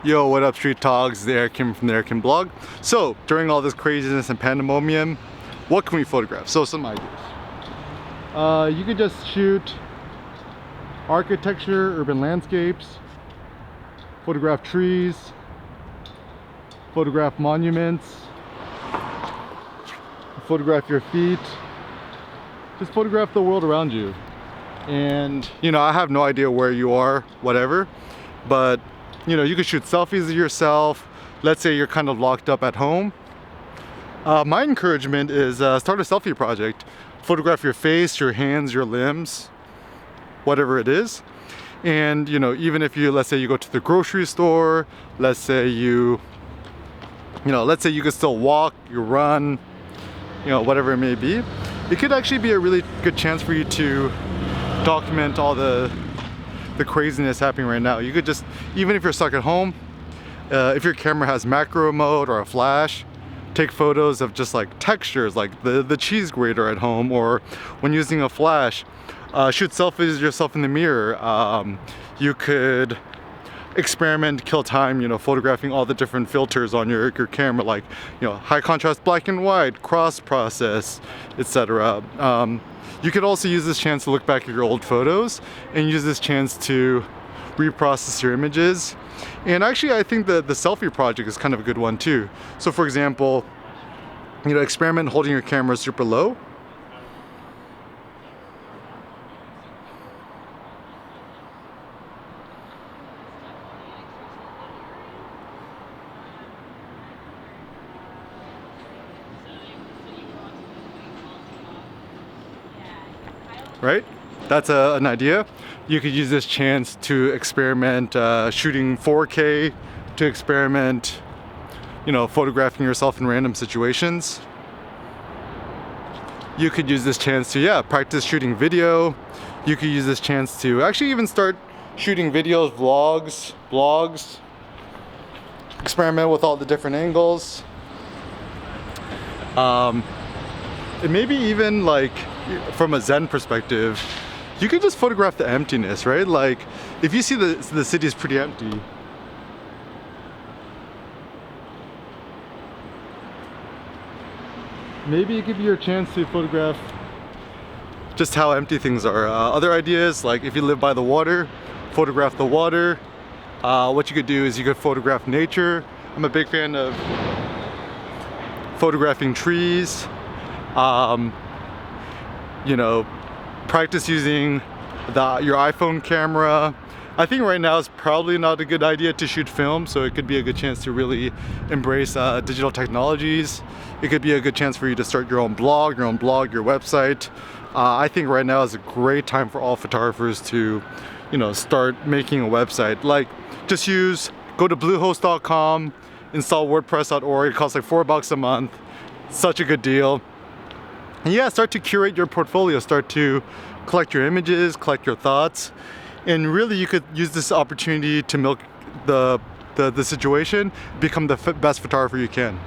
Yo, what up, Street Talks? The Eric from the Eric blog. So, during all this craziness and pandemonium, what can we photograph? So, some ideas. You could just shoot architecture, urban landscapes, photograph trees, photograph monuments, photograph your feet, just photograph the world around you. And, you know, I have no idea where you are, whatever, but you know, you could shoot selfies of yourself. Let's say you're kind of locked up at home. My encouragement is start a selfie project. Photograph your face, your hands, your limbs, whatever it is. And you know, even if you, let's say you go to the grocery store, let's say you could still walk, you run, you know, whatever it may be. It could actually be a really good chance for you to document all the craziness happening right now. You could just, even if you're stuck at home, if your camera has macro mode or a flash, take photos of just like textures, like the cheese grater at home, or when using a flash, shoot selfies of yourself in the mirror. You could experiment, kill time, you know, photographing all the different filters on your camera, like, you know, high contrast black and white, cross process, etc. You could also use this chance to look back at your old photos and use this chance to reprocess your images. And actually, I think that the selfie project is kind of a good one too. So for example, you know, experiment holding your camera super low. Right? That's an idea. You could use this chance to experiment shooting 4K, to experiment, you know, photographing yourself in random situations. You could use this chance to, yeah, practice shooting video. You could use this chance to actually even start shooting videos, vlogs, blogs, experiment with all the different angles. And maybe even like, from a Zen perspective, you can just photograph the emptiness, right? Like, if you see the city is pretty empty, maybe it gives you a chance to photograph just how empty things are. Other ideas, like if you live by the water, photograph the water. What you could do is you could photograph nature. I'm a big fan of photographing trees. You know, practice using your iPhone camera. I think right now is probably not a good idea to shoot film, so it could be a good chance to really embrace digital technologies. It could be a good chance for you to start your own blog, your website. I think right now is a great time for all photographers to, you know, start making a website. Like, just go to bluehost.com, install WordPress.org. It costs like $4 a month. Such a good deal. And yeah, start to curate your portfolio, start to collect your images, collect your thoughts, and really you could use this opportunity to milk the situation, become the best photographer you can.